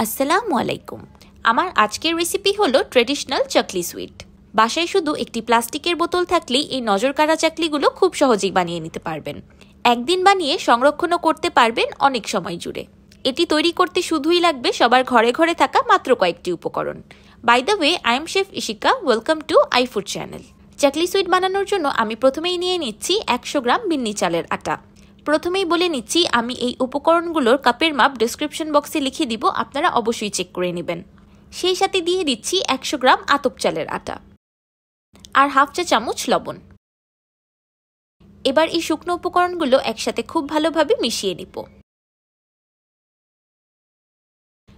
আসসালামু আলাইকুম। আমার আজকের রেসিপি হলো ট্রেডিশনাল চাকলি সুইট। বাসায় শুধু একটি প্লাস্টিকের বোতল থাকলেই এই নজরকাড়া চাকলিগুলো খুব সহজেই বানিয়ে নিতে পারবেন। একদিন বানিয়ে সংরক্ষণও করতে পারবেন অনেক সময় জুড়ে। এটি তৈরি করতে শুধুই লাগবে সবার ঘরে ঘরে থাকা মাত্র কয়েকটি উপকরণ। By the way, I am chef Ishika. Welcome to iFood channel. Chakli sweet বানানোর জন্য আমি প্রথমেই নিয়ে নিচ্ছি 100 গ্রাম বিন্নি চালের আটা। প্রথমেই বলে নিচ্ছি, আমি এই উপকরণগুলোর কাপের মাপ ডেসক্রিপশন বক্সে লিখে দিব, আপনারা অবশ্যই চেক করে নেবেন। সেই সাথে দিয়ে দিচ্ছি 100 গ্রাম আতপ চালের আটা আর হাফ চা চামচ লবণ। এবার এই শুকনো উপকরণগুলো একসাথে খুব ভালোভাবে মিশিয়ে নিব।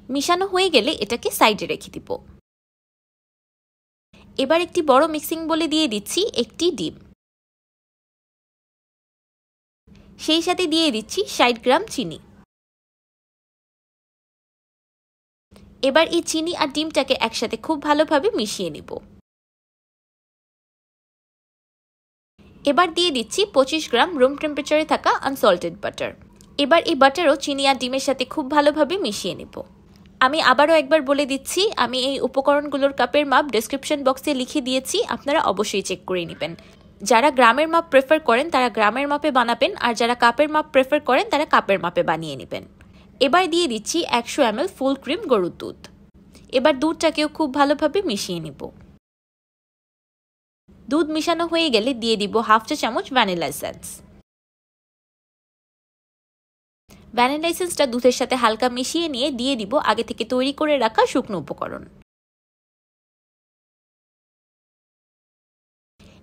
মিশানো হয়ে গেলে এটাকে সাইডে রেখে দিব। এবার একটি বড় মিক্সিং বলে দিয়ে দিচ্ছি একটি ডিম। সেই সাথে দিয়ে দিচ্ছি 60 গ্রাম চিনি। এবার এই চিনি আর ডিমটাকে একসাথে খুব ভালোভাবে মিশিয়ে নিব। এবার দিয়ে দিচ্ছি 25 গ্রাম রুম টেম্পারেচারে থাকা আনসল্টেড বাটার। এবার এই বাটারও চিনি আর ডিমের সাথে খুব ভালোভাবে মিশিয়ে নিব। আমি আবারও একবার বলে দিচ্ছি, আমি এই উপকরণগুলোর কাপের মাপ ডেসক্রিপশন বক্সে লিখে দিয়েছি, আপনারা অবশ্যই চেক করে নেবেন। যারা গ্রামের মাপ প্রেফার করেন তারা গ্রামের মাপে বানাবেন, আর যারা কাপের মাপ প্রেফার করেন তারা কাপের মাপে বানিয়ে নেবেন। এবার দিয়ে দিচ্ছি 100 ml ফুল ক্রিম গরুর দুধ। এবার দুধটাকেও খুব ভালোভাবে মিশিয়ে নিব। দুধ মিশানো হয়ে গেলে দিয়ে দিব হাফ চা চামচ ভ্যানিলা এসেন্স। ভ্যানিলা এসেন্সটা দুধের সাথে হালকা মিশিয়ে নিয়ে দিয়ে দিব আগে থেকে তৈরি করে রাখা শুকনো উপকরণ।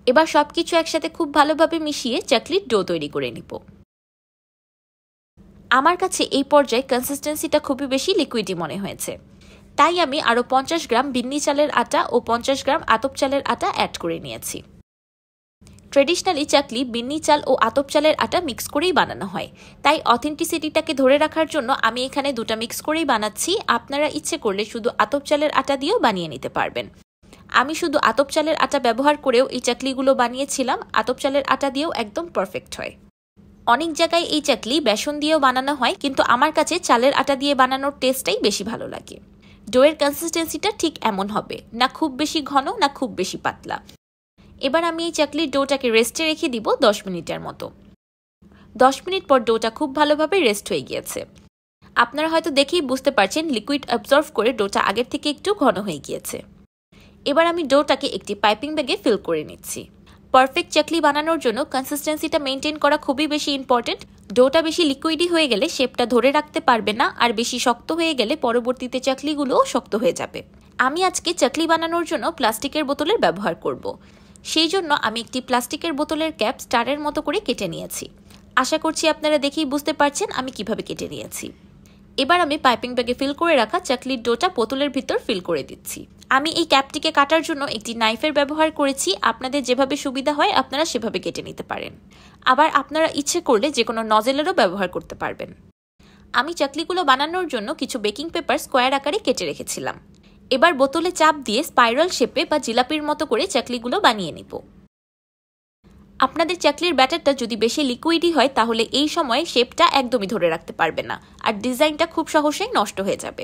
এবার সবকিছু একসাথে খুব ভালোভাবে মিশিয়ে চাকলির ডো তৈরি করে নিব। আমার কাছে এই পর্যায়ে কনসিস্টেন্সিটা খুবই বেশি লিকুইডি মনে হয়েছে, তাই আমি আরও 50 গ্রাম বিন্নি চালের আটা ও 50 গ্রাম আতপ চালের আটা অ্যাড করে নিয়েছি। ট্রেডিশনালি চাকলি বিন্নি চাল ও আতপ চালের আটা মিক্স করেই বানানো হয়, তাই অথেন্টিসিটিটাকে ধরে রাখার জন্য আমি এখানে দুটা মিক্স করেই বানাচ্ছি। আপনারা ইচ্ছে করলে শুধু আতপ চালের আটা দিয়েও বানিয়ে নিতে পারবেন। আমি শুধু আতপ চালের আটা ব্যবহার করেও এই চাকলিগুলো বানিয়েছিলাম। আতপ চালের আটা দিয়েও একদম পারফেক্ট হয়। অনেক জায়গায় এই চাকলি বেসন দিয়েও বানানো হয়, কিন্তু আমার কাছে চালের আটা দিয়ে বানানোর টেস্টটাই বেশি ভালো লাগে। ডোয়ের কনসিস্টেন্সিটা ঠিক এমন হবে, না খুব বেশি ঘন না খুব বেশি পাতলা। এবার আমি এই চাকলির ডোটাকে রেস্টে রেখে দিব 10 মিনিটের মতো। 10 মিনিট পর ডোটা খুব ভালোভাবে রেস্ট হয়ে গিয়েছে। আপনারা হয়তো দেখেই বুঝতে পারছেন লিকুইড অ্যাবজর্ব করে ডোটা আগের থেকে একটু ঘন হয়ে গিয়েছে। এবার আমি ডোটাকে একটি পাইপিং ব্যাগে ফিল করে নিচ্ছি। পারফেক্ট চাকলি বানানোর জন্য কনসিস্টেন্সিটা মেনটেন করা খুবই বেশি ইম্পর্টেন্ট। ডোটা বেশি লিকুইডি হয়ে গেলে শেপটা ধরে রাখতে পারবে না, আর বেশি শক্ত হয়ে গেলে পরবর্তীতে চাকলিগুলোও শক্ত হয়ে যাবে। আমি আজকে চাকলি বানানোর জন্য প্লাস্টিকের বোতলের ব্যবহার করব। সেই জন্য আমি একটি প্লাস্টিকের বোতলের ক্যাপ স্টারের মতো করে কেটে নিয়েছি। আশা করছি আপনারা দেখেই বুঝতে পারছেন আমি কিভাবে কেটে নিয়েছি। এবার আমি পাইপিং ব্যাগে ফিল করে রাখা চাকলির ডোটা বোতলের ভিতর ফিল করে দিচ্ছি। আমি এই ক্যাপটিকে কাটার জন্য একটি নাইফের ব্যবহার করেছি। আপনাদের যেভাবে সুবিধা হয় আপনারা সেভাবে কেটে নিতে পারেন। আবার আপনারা ইচ্ছে করলে যে কোনো নজেলেরও ব্যবহার করতে পারবেন। আমি চাকলিগুলো বানানোর জন্য কিছু বেকিং পেপার স্কোয়ার আকারে কেটে রেখেছিলাম। এবার বোতলে চাপ দিয়ে স্পাইরাল শেপে বা জিলাপির মতো করে চাকলিগুলো বানিয়ে নিব। আপনাদের চাকলির ব্যাটারটা যদি বেশি লিকুইডই হয় তাহলে এই সময়ে শেপটা একদমই ধরে রাখতে পারবে না, আর ডিজাইনটা খুব সহজেই নষ্ট হয়ে যাবে।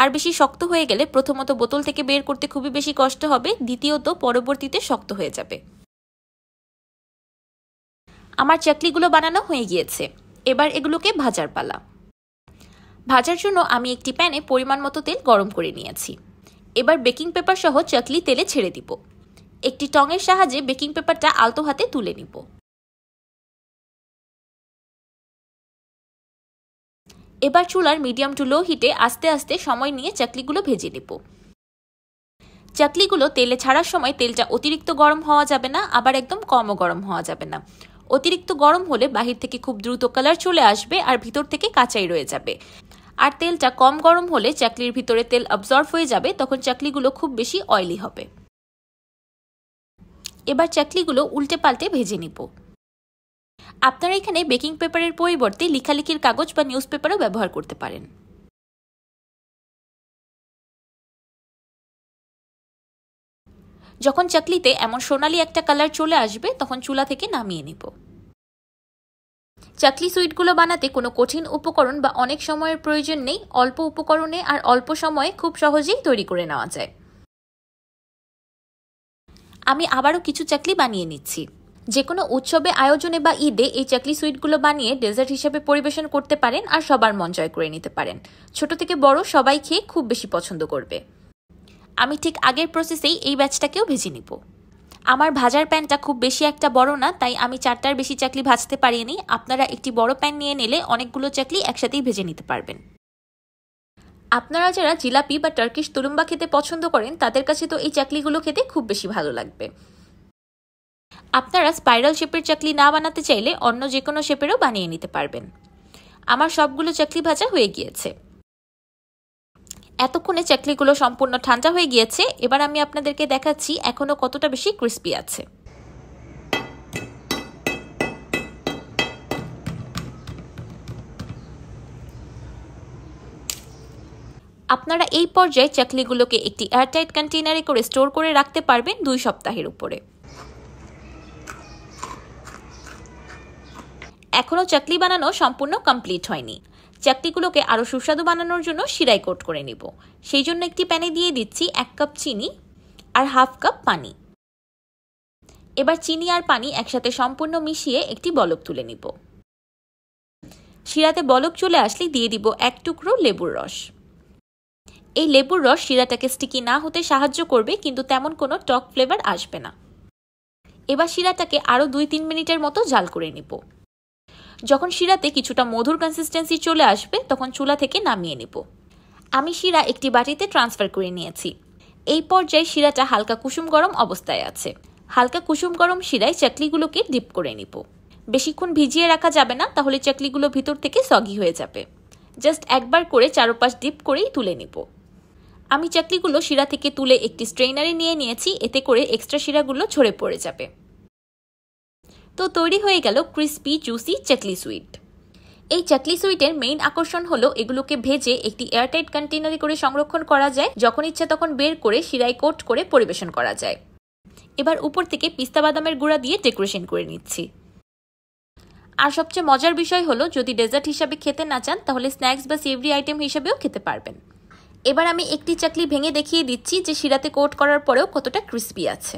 আর বেশি শক্ত হয়ে গেলে প্রথমত বোতল থেকে বের করতে খুবই বেশি কষ্ট হবে, দ্বিতীয়ত পরবর্তীতে শক্ত হয়ে যাবে। আমার চাকলিগুলো বানানো হয়ে গিয়েছে। এবার এগুলোকে ভাজার পালা। ভাজার জন্য আমি একটি প্যানে পরিমাণ মতো তেল গরম করে নিয়েছি। এবার বেকিং পেপার সহ চাকলি তেলে ছেড়ে দিব। একটি টঙের সাহায্যে বেকিং পেপারটা আলতো হাতে তুলে নিব। এবার চুলার মিডিয়াম টু লো হিটে আস্তে আস্তে সময় নিয়ে চাকলিগুলো ভেজে নিব। চাকলিগুলো তেলে ছাড়ার সময় তেলটা অতিরিক্ত গরম হওয়া যাবে না, আবার একদম কমও গরম হওয়া যাবে না। অতিরিক্ত গরম হলে বাহির থেকে খুব দ্রুত কালার চলে আসবে আর ভিতর থেকে কাঁচাই রয়ে যাবে। আর তেলটা কম গরম হলে চাকলির ভিতরে তেল অ্যাবজর্ব হয়ে যাবে, তখন চাকলিগুলো খুব বেশি অয়েলি হবে। এবার চাকলিগুলো উল্টে পাল্টে ভেজে নিব। আপনারা এখানে বেকিং পেপারের পরিবর্তে লেখালেখির কাগজ বা নিউজ পেপারও ব্যবহার করতে পারেন। যখন চাকলিতে এমন সোনালি একটা কালার চলে আসবে তখন চুলা থেকে নামিয়ে নিব। চাকলি সুইটগুলো বানাতে কোনো কঠিন উপকরণ বা অনেক সময়ের প্রয়োজন নেই, অল্প উপকরণে আর অল্প সময়ে খুব সহজেই তৈরি করে নেওয়া যায়। আমি আবারও কিছু চাকলি বানিয়ে নিচ্ছি। যে কোনো উৎসবে, আয়োজনে বা ঈদে এই চাকলি সুইটগুলো বানিয়ে ডেজার্ট হিসেবে পরিবেশন করতে পারেন আর সবার মন জয় করে নিতে পারেন। ছোট থেকে বড় সবাই খেয়ে খুব বেশি পছন্দ করবে। আমি ঠিক আগের প্রসেসেই এই ব্যাচটাকেও ভেজে নিব। আমার ভাজার প্যানটা খুব বেশি একটা বড় না, তাই আমি 4টার বেশি চাকলি ভাজতে পারিনি। আপনারা একটি বড় প্যান নিয়ে নিলে অনেকগুলো চাকলি একসাথেই ভেজে নিতে পারবেন। আপনারা যারা জিলাপি বা টার্কিশ তুলুম্বা খেতে পছন্দ করেন তাদের কাছে তো এই চাকলিগুলো খেতে খুব বেশি ভালো লাগবে। আপনারা স্পাইরাল শেপের চাকলি না বানাতে চাইলে অন্য যে কোনো শেপেরও বানিয়ে নিতে পারবেন। আমার সবগুলো চাকলি ভাজা হয়ে গিয়েছে। এতক্ষণে চাকলিগুলো সম্পূর্ণ ঠান্ডা হয়ে গিয়েছে। এবার আমি আপনাদেরকে দেখাচ্ছি এখনো কতটা বেশি ক্রিস্পি আছে। আপনারা এই পর্যায়ে চাকলিগুলোকে একটি এয়ারটাইট কন্টেইনারে করে স্টোর করে রাখতে পারবেন 2 সপ্তাহের উপরে। এখনো চাকলি বানানো সম্পূর্ণ কমপ্লিট হয়নি। চাকলিগুলোকে আরো সুস্বাদু বানানোর জন্য শিরায় কোট করে নিব। সেই জন্য একটি প্যানে দিয়ে দিচ্ছি 1 কাপ চিনি আর 1/2 কাপ পানি। এবার চিনি আর পানি একসাথে সম্পূর্ণ মিশিয়ে একটি বলক তুলে নিব। শিরাতে বলক চলে আসলে দিয়ে দিব 1 টুকরো লেবুর রস। এই লেবুর রস শিরাটাকে স্টিকি না হতে সাহায্য করবে, কিন্তু তেমন কোনো টক ফ্লেভার আসবে না। এবার শিরাটাকে আরো 2-3 মিনিটের মতো জাল করে নিব। যখন শিরাতে কিছুটা মধুর কনসিস্টেন্সি চলে আসবে তখন চুলা থেকে নামিয়ে নিব। আমি শিরা একটি বাটিতে ট্রান্সফার করে নিয়েছি। এই পর্যায়ে শিরাটা হালকা কুসুম গরম অবস্থায় আছে। হালকা কুসুম গরম শিরায় চাকলিগুলোকে ডিপ করে নিব। বেশিক্ষণ ভিজিয়ে রাখা যাবে না, তাহলে চাকলিগুলো ভিতর থেকে সগি হয়ে যাবে। জাস্ট একবার করে চারপাশ ডিপ করেই তুলে নিব। আমি চাকলিগুলো শিরা থেকে তুলে একটি স্ট্রেইনারে নিয়ে নিয়েছি, এতে করে এক্সট্রা শিরাগুলো ঝরে পড়ে যাবে। তো তৈরি হয়ে গেল ক্রিস্পি জুসি চাকলি সুইট। এই চাকলি সুইটের মেইন আকর্ষণ হলো এগুলোকে ভেজে একটি এয়ারটাইট কন্টেইনারে করে সংরক্ষণ করা যায়। যখন ইচ্ছা তখন বের করে শিরায় কোট করে পরিবেশন করা যায়। এবার উপর থেকে পিস্তা বাদামের গুঁড়া দিয়ে ডেকোরেশন করে নিচ্ছি। আর সবচেয়ে মজার বিষয় হলো যদি ডেজার্ট হিসাবে খেতে না চান তাহলে স্ন্যাক্স বা সেভরি আইটেম হিসেবেও খেতে পারবেন। এবার আমি একটি চাকলি ভেঙে দেখিয়ে দিচ্ছি যে শিরাতে কোট করার পরেও কতটা ক্রিস্পি আছে।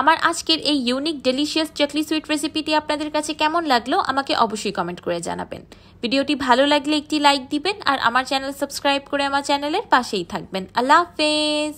আমার আজকের এই ইউনিক ডেলিশিয়াস চাকলি সুইট রেসিপিটি আপনাদের কাছে কেমন লাগলো আমাকে অবশ্যই কমেন্ট করে জানাবেন। ভিডিওটি ভালো লাগলে একটি লাইক দিবেন আর আমার চ্যানেল সাবস্ক্রাইব করে আমার চ্যানেলের পাশেই থাকবেন। আল্লাহ হাফেজ।